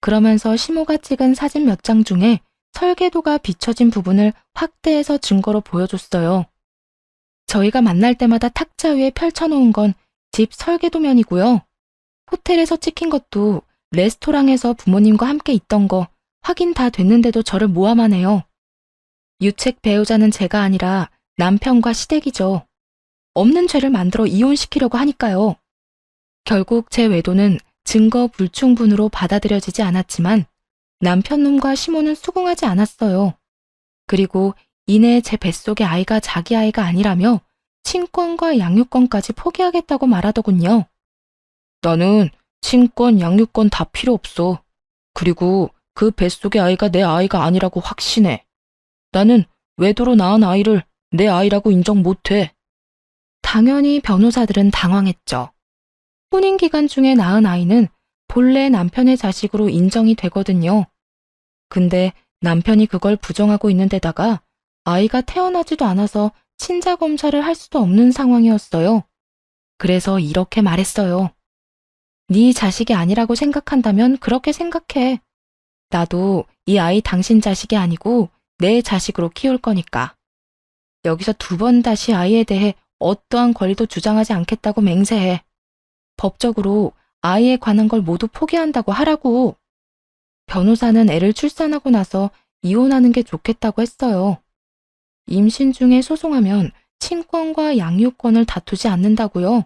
그러면서 시모가 찍은 사진 몇 장 중에 설계도가 비춰진 부분을 확대해서 증거로 보여줬어요. 저희가 만날 때마다 탁자 위에 펼쳐놓은 건 집 설계도면이고요. 호텔에서 찍힌 것도 레스토랑에서 부모님과 함께 있던 거 확인 다 됐는데도 저를 모함하네요. 유책 배우자는 제가 아니라 남편과 시댁이죠. 없는 죄를 만들어 이혼시키려고 하니까요. 결국 제 외도는 증거 불충분으로 받아들여지지 않았지만 남편 놈과 시모는 수긍하지 않았어요. 그리고 이내 제 뱃속의 아이가 자기 아이가 아니라며 친권과 양육권까지 포기하겠다고 말하더군요. 나는 친권, 양육권 다 필요 없어. 그리고 그 뱃속의 아이가 내 아이가 아니라고 확신해. 나는 외도로 낳은 아이를 내 아이라고 인정 못해. 당연히 변호사들은 당황했죠. 혼인 기간 중에 낳은 아이는 본래 남편의 자식으로 인정이 되거든요. 근데 남편이 그걸 부정하고 있는 데다가 아이가 태어나지도 않아서 친자 검사를 할 수도 없는 상황이었어요. 그래서 이렇게 말했어요. 네 자식이 아니라고 생각한다면 그렇게 생각해. 나도 이 아이 당신 자식이 아니고 내 자식으로 키울 거니까. 여기서 두 번 다시 아이에 대해 어떠한 권리도 주장하지 않겠다고 맹세해. 법적으로 아이에 관한 걸 모두 포기한다고 하라고. 변호사는 애를 출산하고 나서 이혼하는 게 좋겠다고 했어요. 임신 중에 소송하면 친권과 양육권을 다투지 않는다고요.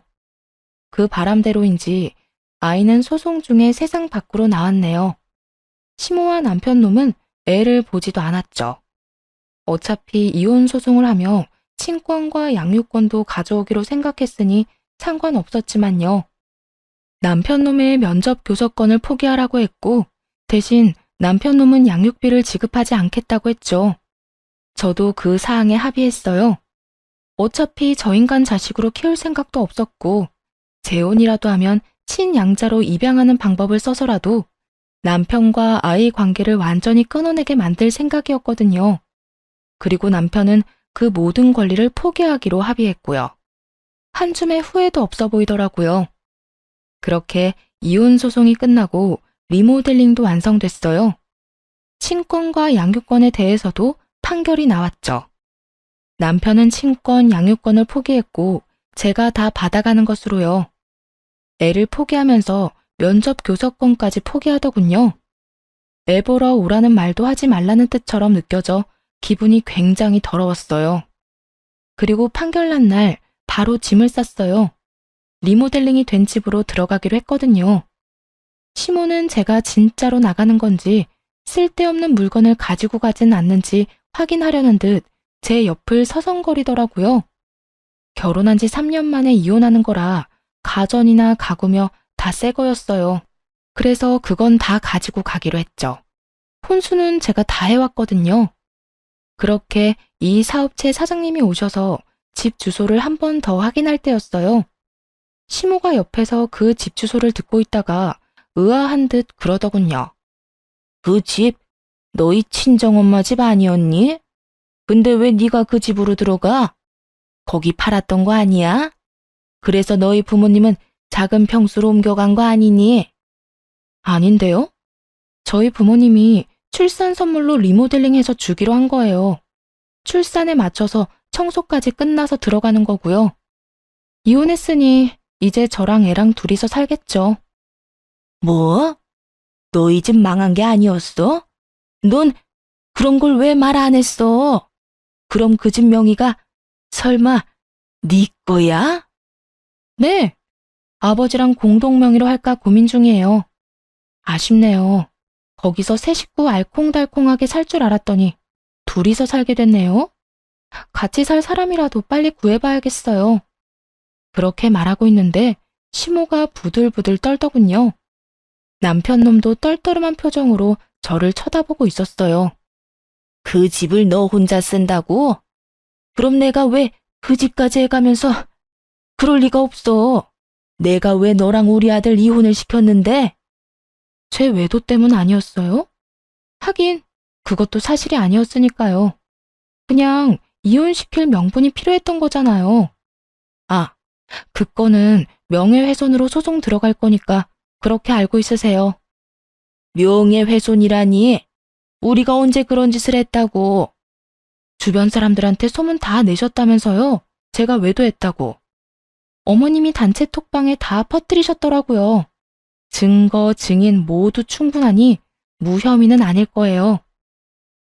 그 바람대로인지 아이는 소송 중에 세상 밖으로 나왔네요. 시모와 남편 놈은 애를 보지도 않았죠. 어차피 이혼 소송을 하며 친권과 양육권도 가져오기로 생각했으니 상관없었지만요. 남편 놈의 면접 교섭권을 포기하라고 했고 대신 남편 놈은 양육비를 지급하지 않겠다고 했죠. 저도 그 사항에 합의했어요. 어차피 저 인간 자식으로 키울 생각도 없었고 재혼이라도 하면 친양자로 입양하는 방법을 써서라도 남편과 아이 관계를 완전히 끊어내게 만들 생각이었거든요. 그리고 남편은 그 모든 권리를 포기하기로 합의했고요. 한 줌의 후회도 없어 보이더라고요. 그렇게 이혼 소송이 끝나고 리모델링도 완성됐어요. 친권과 양육권에 대해서도 판결이 나왔죠. 남편은 친권, 양육권을 포기했고 제가 다 받아가는 것으로요. 애를 포기하면서 면접 교섭권까지 포기하더군요. 애 보러 오라는 말도 하지 말라는 뜻처럼 느껴져 기분이 굉장히 더러웠어요. 그리고 판결 난 날 바로 짐을 쌌어요. 리모델링이 된 집으로 들어가기로 했거든요. 시모는 제가 진짜로 나가는 건지 쓸데없는 물건을 가지고 가진 않는지 확인하려는 듯 제 옆을 서성거리더라고요. 결혼한 지 3년 만에 이혼하는 거라 가전이나 가구며 다 새 거였어요. 그래서 그건 다 가지고 가기로 했죠. 혼수는 제가 다 해왔거든요. 그렇게 이 사업체 사장님이 오셔서 집 주소를 한 번 더 확인할 때였어요. 시모가 옆에서 그 집 주소를 듣고 있다가 의아한 듯 그러더군요. 그 집 너희 친정엄마 집 아니었니? 근데 왜 네가 그 집으로 들어가? 거기 팔았던 거 아니야? 그래서 너희 부모님은 작은 평수로 옮겨간 거 아니니? 아닌데요? 저희 부모님이 출산 선물로 리모델링해서 주기로 한 거예요. 출산에 맞춰서 청소까지 끝나서 들어가는 거고요. 이혼했으니 이제 저랑 애랑 둘이서 살겠죠. 뭐? 너희 집 망한 게 아니었어? 넌 그런 걸 왜 말 안 했어? 그럼 그 집 명의가 설마 네 거야? 네. 아버지랑 공동 명의로 할까 고민 중이에요. 아쉽네요. 거기서 세 식구 알콩달콩하게 살 줄 알았더니 둘이서 살게 됐네요. 같이 살 사람이라도 빨리 구해봐야겠어요. 그렇게 말하고 있는데 시모가 부들부들 떨더군요. 남편 놈도 떨떠름한 표정으로 저를 쳐다보고 있었어요. 그 집을 너 혼자 쓴다고? 그럼 내가 왜 그 집까지 해가면서 그럴 리가 없어. 내가 왜 너랑 우리 아들 이혼을 시켰는데? 제 외도 때문 아니었어요? 하긴 그것도 사실이 아니었으니까요. 그냥 이혼시킬 명분이 필요했던 거잖아요. 아, 그 건은 명예훼손으로 소송 들어갈 거니까 그렇게 알고 있으세요. 명예훼손이라니? 우리가 언제 그런 짓을 했다고? 주변 사람들한테 소문 다 내셨다면서요. 제가 외도했다고. 어머님이 단체 톡방에 다 퍼뜨리셨더라고요. 증거, 증인 모두 충분하니 무혐의는 아닐 거예요.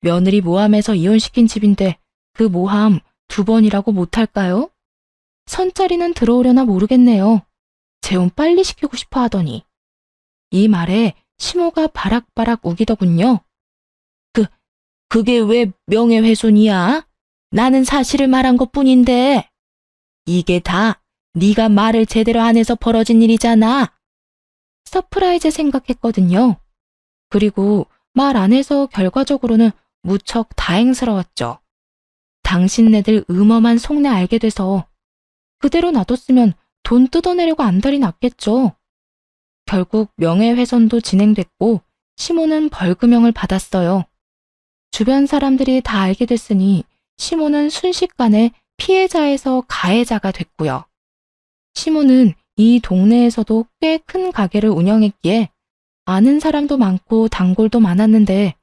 며느리 모함해서 이혼시킨 집인데 그 모함 2번이라고 못할까요? 선자리는 들어오려나 모르겠네요. 재혼 빨리 시키고 싶어 하더니. 이 말에 시모가 바락바락 우기더군요. 그게 왜 명예훼손이야? 나는 사실을 말한 것뿐인데. 이게 다 네가 말을 제대로 안 해서 벌어진 일이잖아. 서프라이즈 생각했거든요. 그리고 말 안 해서 결과적으로는 무척 다행스러웠죠. 당신네들 음험한 속내 알게 돼서 그대로 놔뒀으면 돈 뜯어내려고 안달이 났겠죠. 결국 명예훼손도 진행됐고 시모는 벌금형을 받았어요. 주변 사람들이 다 알게 됐으니 시모는 순식간에 피해자에서 가해자가 됐고요. 시모는 이 동네에서도 꽤 큰 가게를 운영했기에 아는 사람도 많고 단골도 많았는데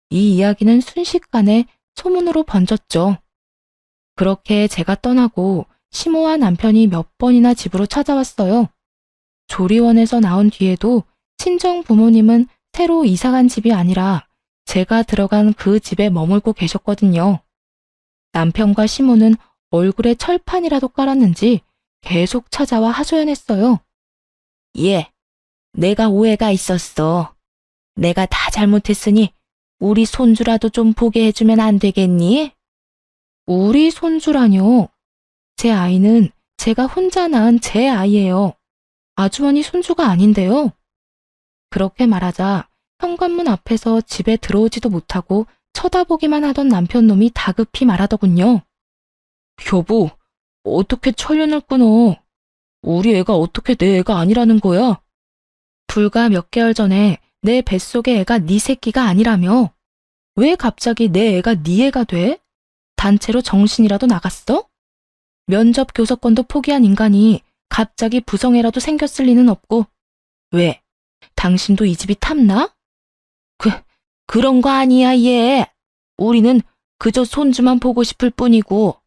이 이야기는 순식간에 소문으로 번졌죠. 그렇게 제가 떠나고 시모와 남편이 몇 번이나 집으로 찾아왔어요. 조리원에서 나온 뒤에도 친정 부모님은 새로 이사간 집이 아니라 제가 들어간 그 집에 머물고 계셨거든요. 남편과 시모는 얼굴에 철판이라도 깔았는지 계속 찾아와 하소연했어요. 예, 내가 오해가 있었어. 내가 다 잘못했으니 우리 손주라도 좀 보게 해주면 안 되겠니? 우리 손주라뇨. 제 아이는 제가 혼자 낳은 제 아이예요. 아주머니 손주가 아닌데요. 그렇게 말하자 현관문 앞에서 집에 들어오지도 못하고 쳐다보기만 하던 남편놈이 다급히 말하더군요. 여보, 어떻게 철연을 끊어? 우리 애가 어떻게 내 애가 아니라는 거야? 불과 몇 개월 전에 내 뱃속의 애가 네 새끼가 아니라며? 왜 갑자기 내 애가 네 애가 돼? 단체로 정신이라도 나갔어? 면접 교섭권도 포기한 인간이 갑자기 부성애라도 생겼을 리는 없고. 왜? 당신도 이 집이 탐나? 그런 거 아니야, 얘. 우리는 그저 손주만 보고 싶을 뿐이고.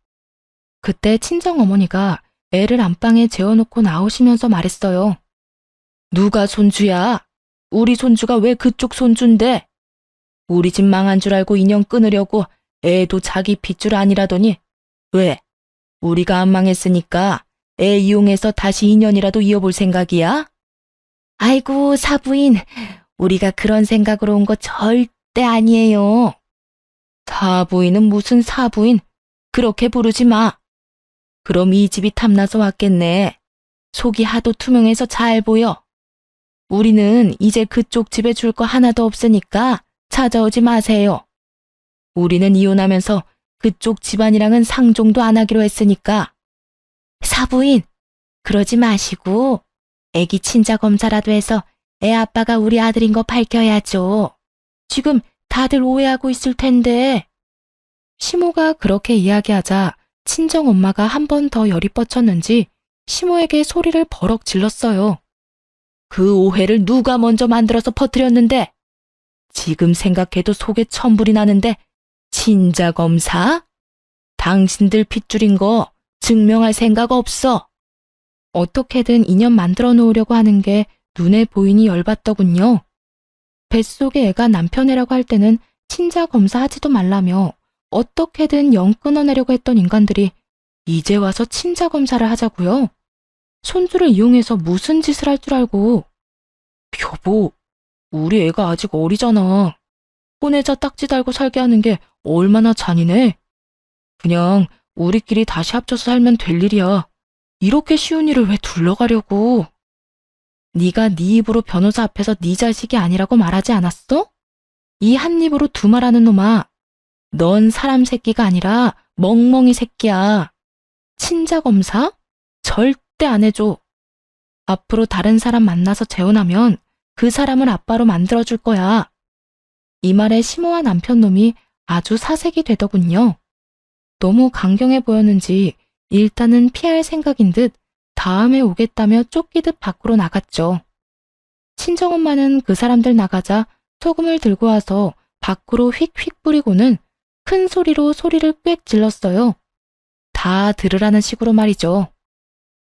그때 친정어머니가 애를 안방에 재워놓고 나오시면서 말했어요. 누가 손주야? 우리 손주가 왜 그쪽 손주인데? 우리 집 망한 줄 알고 인연 끊으려고 애도 자기 핏줄 아니라더니 왜? 우리가 안 망했으니까 애 이용해서 다시 인연이라도 이어볼 생각이야? 아이고, 사부인. 우리가 그런 생각으로 온 거 절대 아니에요. 사부인은 무슨 사부인? 그렇게 부르지 마. 그럼 이 집이 탐나서 왔겠네. 속이 하도 투명해서 잘 보여. 우리는 이제 그쪽 집에 줄 거 하나도 없으니까 찾아오지 마세요. 우리는 이혼하면서 그쪽 집안이랑은 상종도 안 하기로 했으니까. 사부인, 그러지 마시고 애기 친자 검사라도 해서 애 아빠가 우리 아들인 거 밝혀야죠. 지금 다들 오해하고 있을 텐데. 시모가 그렇게 이야기하자 친정엄마가 한 번 더 열이 뻗쳤는지 시모에게 소리를 버럭 질렀어요. 그 오해를 누가 먼저 만들어서 퍼뜨렸는데? 지금 생각해도 속에 천불이 나는데 친자 검사? 당신들 핏줄인 거 증명할 생각 없어. 어떻게든 인연 만들어 놓으려고 하는 게 눈에 보이니 열받더군요. 뱃속에 애가 남편 애라고 할 때는 친자 검사하지도 말라며 어떻게든 영 끊어내려고 했던 인간들이 이제 와서 친자 검사를 하자고요? 손주를 이용해서 무슨 짓을 할 줄 알고. 여보, 우리 애가 아직 어리잖아. 혼외자 딱지 달고 살게 하는 게 얼마나 잔인해. 그냥 우리끼리 다시 합쳐서 살면 될 일이야. 이렇게 쉬운 일을 왜 둘러가려고. 네가 네 입으로 변호사 앞에서 네 자식이 아니라고 말하지 않았어? 이 한 입으로 두 말하는 놈아. 넌 사람 새끼가 아니라 멍멍이 새끼야. 친자 검사? 절대 안 해줘. 앞으로 다른 사람 만나서 재혼하면 그 사람을 아빠로 만들어줄 거야. 이 말에 심오한 남편 놈이 아주 사색이 되더군요. 너무 강경해 보였는지 일단은 피할 생각인 듯 다음에 오겠다며 쫓기듯 밖으로 나갔죠. 친정엄마는 그 사람들 나가자 소금을 들고 와서 밖으로 휙휙 뿌리고는 큰 소리로 소리를 꽥 질렀어요. 다 들으라는 식으로 말이죠.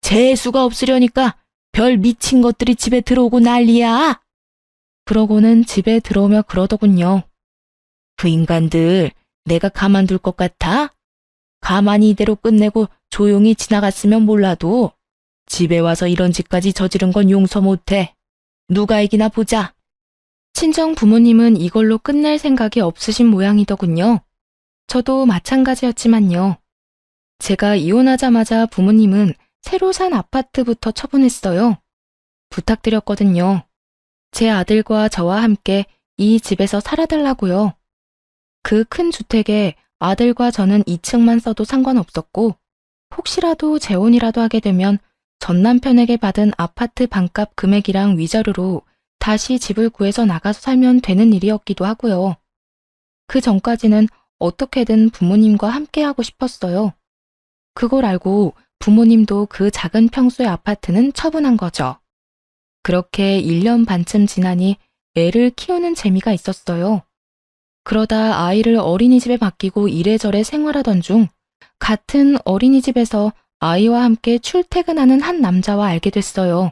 재수가 없으려니까 별 미친 것들이 집에 들어오고 난리야. 그러고는 집에 들어오며 그러더군요. 그 인간들 내가 가만둘 것 같아? 가만히 이대로 끝내고 조용히 지나갔으면 몰라도 집에 와서 이런 짓까지 저지른 건 용서 못해. 누가 이기나 보자. 친정 부모님은 이걸로 끝낼 생각이 없으신 모양이더군요. 저도 마찬가지였지만요. 제가 이혼하자마자 부모님은 새로 산 아파트부터 처분했어요. 부탁드렸거든요. 제 아들과 저와 함께 이 집에서 살아달라고요. 그 큰 주택에 아들과 저는 2층만 써도 상관없었고 혹시라도 재혼이라도 하게 되면 전 남편에게 받은 아파트 반값 금액이랑 위자료로 다시 집을 구해서 나가서 살면 되는 일이었기도 하고요. 그 전까지는 어떻게든 부모님과 함께 하고 싶었어요. 그걸 알고 부모님도 그 작은 평수의 아파트는 처분한 거죠. 그렇게 1년 반쯤 지나니 애를 키우는 재미가 있었어요. 그러다 아이를 어린이집에 맡기고 이래저래 생활하던 중 같은 어린이집에서 아이와 함께 출퇴근하는 한 남자와 알게 됐어요.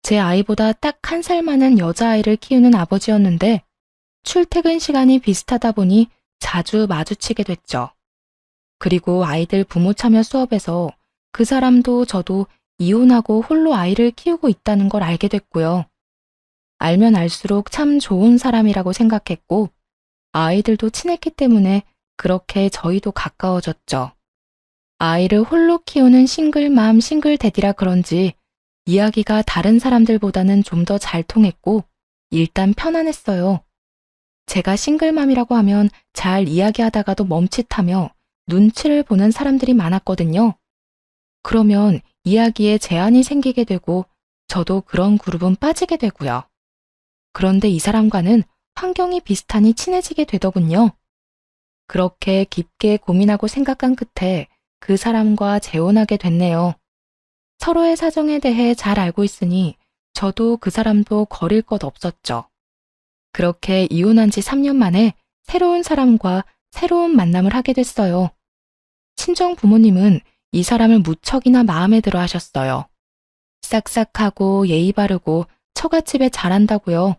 제 아이보다 딱 1살 많은 여자아이를 키우는 아버지였는데 출퇴근 시간이 비슷하다 보니 자주 마주치게 됐죠. 그리고 아이들 부모 참여 수업에서 그 사람도 저도 이혼하고 홀로 아이를 키우고 있다는 걸 알게 됐고요. 알면 알수록 참 좋은 사람이라고 생각했고 아이들도 친했기 때문에 그렇게 저희도 가까워졌죠. 아이를 홀로 키우는 싱글맘 싱글대디라 그런지 이야기가 다른 사람들보다는 좀 더 잘 통했고 일단 편안했어요. 제가 싱글맘이라고 하면 잘 이야기하다가도 멈칫하며 눈치를 보는 사람들이 많았거든요. 그러면 이야기에 제한이 생기게 되고 저도 그런 그룹은 빠지게 되고요. 그런데 이 사람과는 환경이 비슷하니 친해지게 되더군요. 그렇게 깊게 고민하고 생각한 끝에 그 사람과 재혼하게 됐네요. 서로의 사정에 대해 잘 알고 있으니 저도 그 사람도 거릴 것 없었죠. 그렇게 이혼한 지 3년 만에 새로운 사람과 새로운 만남을 하게 됐어요. 친정 부모님은 이 사람을 무척이나 마음에 들어 하셨어요. 싹싹하고 예의 바르고 처갓집에 잘한다고요.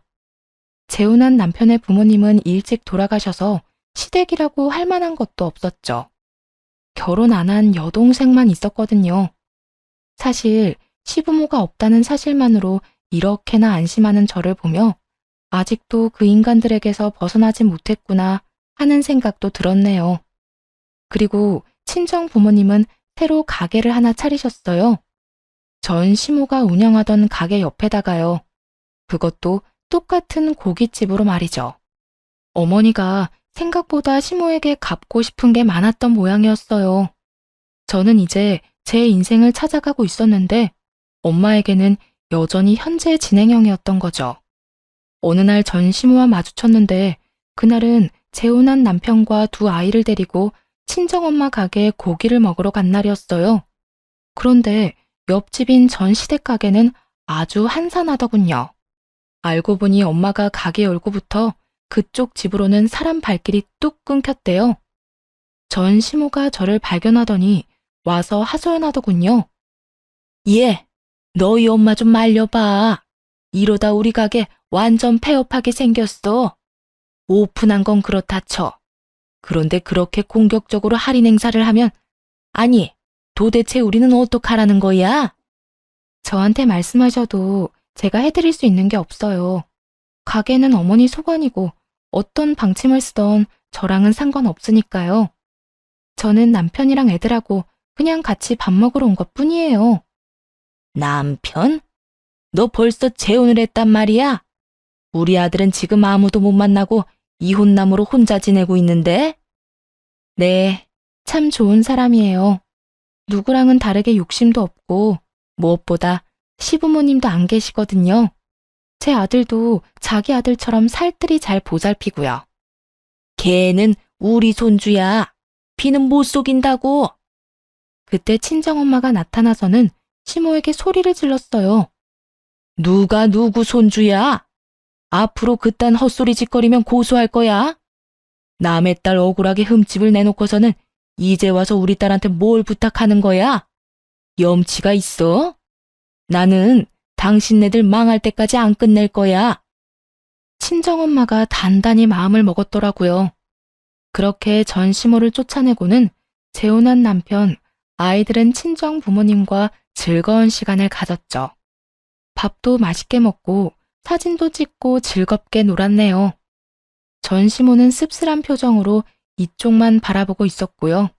재혼한 남편의 부모님은 일찍 돌아가셔서 시댁이라고 할 만한 것도 없었죠. 결혼 안 한 여동생만 있었거든요. 사실 시부모가 없다는 사실만으로 이렇게나 안심하는 저를 보며 아직도 그 인간들에게서 벗어나지 못했구나 하는 생각도 들었네요. 그리고 친정 부모님은 새로 가게를 하나 차리셨어요. 전 시모가 운영하던 가게 옆에다가요. 그것도 똑같은 고깃집으로 말이죠. 어머니가 생각보다 시모에게 갚고 싶은 게 많았던 모양이었어요. 저는 이제 제 인생을 찾아가고 있었는데 엄마에게는 여전히 현재 진행형이었던 거죠. 어느 날 전 시모와 마주쳤는데 그날은 재혼한 남편과 두 아이를 데리고 친정엄마 가게에 고기를 먹으러 간 날이었어요. 그런데 옆집인 전 시댁 가게는 아주 한산하더군요. 알고 보니 엄마가 가게 열고부터 그쪽 집으로는 사람 발길이 뚝 끊겼대요. 전 시모가 저를 발견하더니 와서 하소연하더군요. 얘, 너희 엄마 좀 말려봐. 이러다 우리 가게 완전 폐업하게 생겼어. 오픈한 건 그렇다 쳐. 그런데 그렇게 공격적으로 할인 행사를 하면 아니, 도대체 우리는 어떡하라는 거야? 저한테 말씀하셔도 제가 해드릴 수 있는 게 없어요. 가게는 어머니 소관이고 어떤 방침을 쓰던 저랑은 상관없으니까요. 저는 남편이랑 애들하고 그냥 같이 밥 먹으러 온 것뿐이에요. 남편? 너 벌써 재혼을 했단 말이야? 우리 아들은 지금 아무도 못 만나고 이혼남으로 혼자 지내고 있는데? 네, 참 좋은 사람이에요. 누구랑은 다르게 욕심도 없고 무엇보다 시부모님도 안 계시거든요. 제 아들도 자기 아들처럼 살뜰히 잘 보살피고요. 걔는 우리 손주야. 피는 못 속인다고. 그때 친정엄마가 나타나서는 시모에게 소리를 질렀어요. 누가 누구 손주야? 앞으로 그딴 헛소리 짓거리면 고소할 거야. 남의 딸 억울하게 흠집을 내놓고서는 이제 와서 우리 딸한테 뭘 부탁하는 거야? 염치가 있어? 나는 당신네들 망할 때까지 안 끝낼 거야. 친정엄마가 단단히 마음을 먹었더라고요. 그렇게 전 시모를 쫓아내고는 재혼한 남편, 아이들은 친정 부모님과 즐거운 시간을 가졌죠. 밥도 맛있게 먹고 사진도 찍고 즐겁게 놀았네요. 전 시모는 씁쓸한 표정으로 이쪽만 바라보고 있었고요.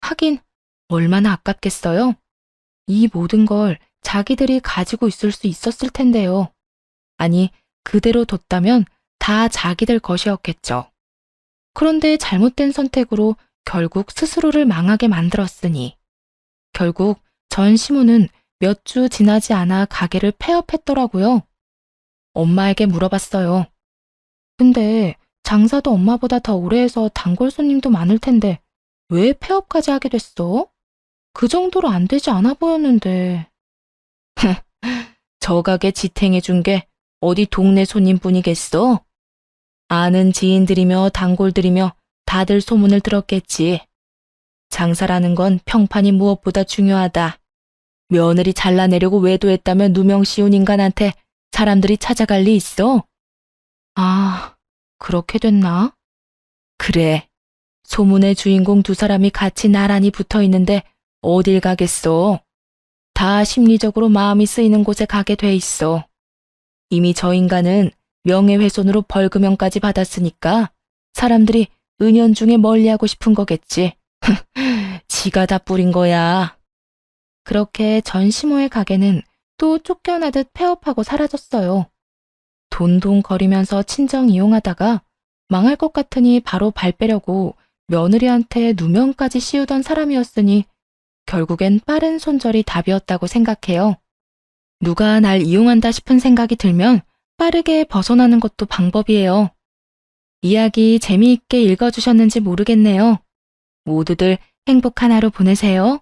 하긴 얼마나 아깝겠어요. 이 모든 걸 자기들이 가지고 있을 수 있었을 텐데요. 아니, 그대로 뒀다면 다 자기들 것이었겠죠. 그런데 잘못된 선택으로 결국 스스로를 망하게 만들었으니 결국 전 시모는 몇 주 지나지 않아 가게를 폐업했더라고요. 엄마에게 물어봤어요. 근데 장사도 엄마보다 더 오래 해서 단골 손님도 많을 텐데 왜 폐업까지 하게 됐어? 그 정도로 안 되지 않아 보였는데. 저 가게 지탱해 준 게 어디 동네 손님뿐이겠어? 아는 지인들이며 단골들이며 다들 소문을 들었겠지. 장사라는 건 평판이 무엇보다 중요하다. 며느리 잘라내려고 외도했다며 누명 씌운 인간한테 사람들이 찾아갈 리 있어? 아, 그렇게 됐나? 그래. 소문의 주인공 두 사람이 같이 나란히 붙어 있는데 어딜 가겠어? 다 심리적으로 마음이 쓰이는 곳에 가게 돼 있어. 이미 저 인간은 명예훼손으로 벌금형까지 받았으니까 사람들이 은연중에 멀리하고 싶은 거겠지. 지가 다 뿌린 거야. 그렇게 전 시모의 가게는 또 쫓겨나듯 폐업하고 사라졌어요. 돈돈거리면서 친정 이용하다가 망할 것 같으니 바로 발 빼려고 며느리한테 누명까지 씌우던 사람이었으니 결국엔 빠른 손절이 답이었다고 생각해요. 누가 날 이용한다 싶은 생각이 들면 빠르게 벗어나는 것도 방법이에요. 이야기 재미있게 읽어주셨는지 모르겠네요. 모두들 행복한 하루 보내세요.